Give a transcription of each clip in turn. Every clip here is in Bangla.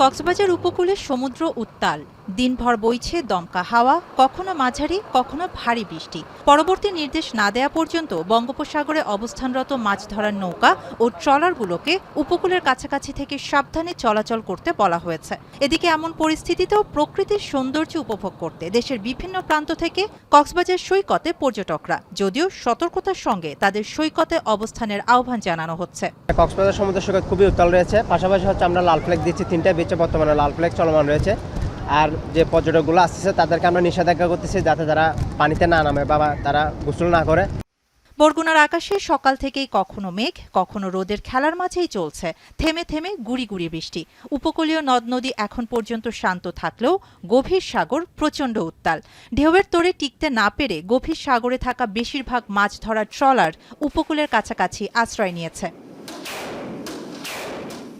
কক্সবাজার উপকূলে সমুদ্র উত্তাল, দিনভর বইছে দমকা হাওয়া, কখনো মাঝারি কখনো ভারী বৃষ্টি। পরবর্তী নির্দেশ না দেয়া পর্যন্ত বঙ্গোপসাগরে অবস্থানরত মাছ ধরার নৌকা ও ট্রলারগুলোকে উপকূলের কাছাকাছি থেকে সাবধানে চলাচল করতে বলা হয়েছে। এদিকে এমন পরিস্থিতিতেও প্রকৃতির সৌন্দর্য উপভোগ করতে দেশের বিভিন্ন প্রান্ত থেকে কক্সবাজার সৈকতে পর্যটকরা, যদিও সতর্কতার সঙ্গে তাদের সৈকতে অবস্থানের আহ্বান জানানো হচ্ছে। কক্সবাজার সমুদ্র সৈকত খুবই উত্তাল রয়েছে, পাশাপাশি আমরা লাল ফ্ল্যাগ দিচ্ছি, 3টা বিচে বর্তমানে লাল ফ্ল্যাগ চলমান রয়েছে। আর যে পর্যটকগুলো আসতেছে তাদেরকে আমরা নিষেধাজ্ঞা করতেছি যাতে তারা পানিতে না নামে বা তারা গোসল না করে। বরগুনার আকাশে সকাল থেকেই কখনো মেঘ কখনো রোদের খেলার মাঝেই চলছে থেমে থেমে গুড়ি গুড়ি বৃষ্টি। উপকূলীয় নদ নদী এখন পর্যন্ত শান্ত থাকলেও গভীর সাগর প্রচণ্ড উত্তাল। ঢেউয়ের তোড়ে টিকতে না পেরে গভীর সাগরে থাকা বেশিরভাগ মাছ ধরার ট্রলার উপকূলের কাছাকাছি আশ্রয় নিয়েছে।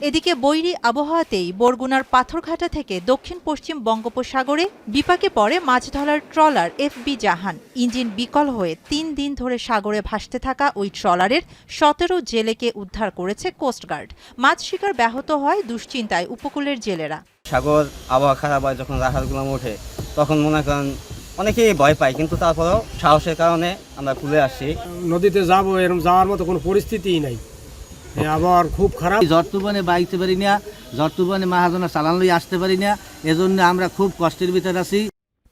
এদিকে বৈরী আবহাওয়াতেই বরগুনার পাথরঘাটা থেকে দক্ষিণ পশ্চিম বঙ্গোপসাগরে বিপাকে পড়ে মাছ ধরার ট্রলার এফবি জাহান। ইঞ্জিন বিকল হয়ে 3 দিন ধরে সাগরে ভাসতে থাকা ওই ট্রলারের 17 জেলেকে উদ্ধার করেছে কোস্টগার্ড। মাছ শিকার ব্যাহত হয় দুশ্চিন্তায় উপকূলের জেলেরা। সাগর আবহাওয়া খারাপ হয়, যখন রাখালগুলো ওঠে তখন মনে করেন অনেকেই ভয় পায়, কিন্তু তারপরেও সাহসের কারণে আমরা খুলে আসছি। নদীতে যাবো, এরকম যাওয়ার মতো কোনো পরিস্থিতিই নাই, আবার খুব খারাপ। ঝড় তুফানে বাইতে পারি না, ঝড় তুফানে মাহাজনা চালান লই আসতে পারি না, এজন্য আমরা খুব কষ্টের ভিতরে আছি।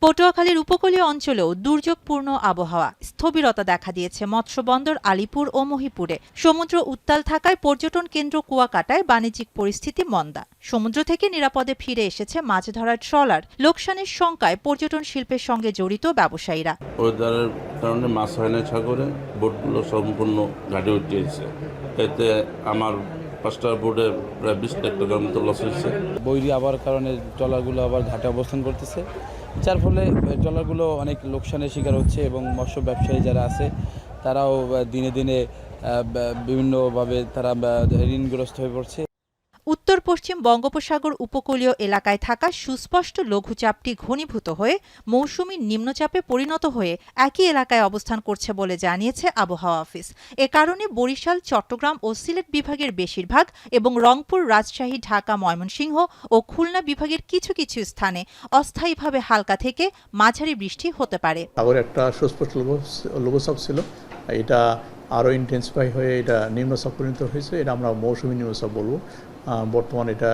পটুয়াখালীর উপকূলীয় অঞ্চলেও দুর্যোগপূর্ণ আবহাওয়া, স্থবিরতা দেখা দিয়েছে মৎস্যবন্দর আলিপুর ও মহিপুরে। সমুদ্র উত্তাল থাকায় পর্যটন কেন্দ্র কুয়াকাটায় বাণিজ্যিক পরিস্থিতি মন্দা। সমুদ্র থেকে নিরাপদে ফিরে এসেছে মাছ ধরার ট্রলার। লোকসানের শঙ্কায় পর্যটন শিল্পের সঙ্গে জড়িত ব্যবসায়ীরা। ওয়েদারের কারণে মাছ হয় না সাগরে, বোটগুলো সম্পূর্ণ ঘাটে উঠিয়েছে। এতে আমার 5টা বোটে প্রায় 20 লাখ টাকার মতো লস হয়েছে। বৈরী আবহাওয়ার কারণে ট্রলারগুলো আবার ঘাটে অবস্থান করতেছে, যার ফলে ট্রলারগুলো অনেক লোকসানের শিকার হচ্ছে এবং মৎস্য ব্যবসায়ী যারা আছে তারাও দিনে দিনে বিভিন্নভাবে তারা ঋণগ্রস্ত হয়ে পড়ছে। উত্তর পশ্চিম বঙ্গোপসাগর উপকূলীয় এলাকায় থাকা সুস্পষ্ট লঘুচাপটি ঘনীভূত হয়ে মৌসুমী নিম্নচাপে পরিণত হয়ে একই এলাকায় অবস্থান করছে বলে জানিয়েছে আবহাওয়া অফিস। এ কারণে বরিশাল, চট্টগ্রাম ও সিলেট বিভাগের বেশিরভাগ এবং রংপুর, রাজশাহী, ঢাকা, ময়মনসিংহ ও খুলনা বিভাগের কিছু কিছু স্থানে অস্থায়ীভাবে হালকা থেকে মাঝারি বৃষ্টি হতে পারে। সাগরে একটা সুস্পষ্ট লঘুচাপ ছিল, এটা আরও ইন্টেন্সিফাই হয়ে এটা নিম্নচাপ পরিণত হয়েছে। এটা আমরা মৌসুমী নিম্নচাপ বলবো। বর্তমানে এটা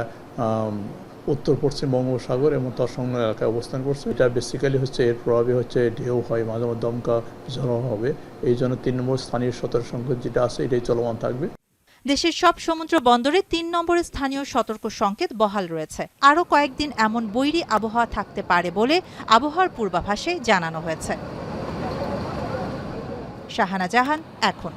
উত্তর পশ্চিম বঙ্গোপসাগর এবং তার সংলগ্ন এলাকায় অবস্থান করছে। এটা বেসিক্যালি হচ্ছে এর প্রভাবে ঢেউ হয়, মাঝে মাঝে দমকা ঝড় হবে। এই জন্য 3 নম্বর স্থানীয় সতর্ক সংকেত যেটা আছে এটাই চলমান থাকবে। দেশের সব সমুদ্র বন্দরে 3 নম্বরের স্থানীয় সতর্ক সংকেত বহাল রয়েছে। আরও কয়েকদিন এমন বৈরী আবহাওয়া থাকতে পারে বলে আবহাওয়ার পূর্বাভাসে জানানো হয়েছে। শাহানা জাহান, এখন।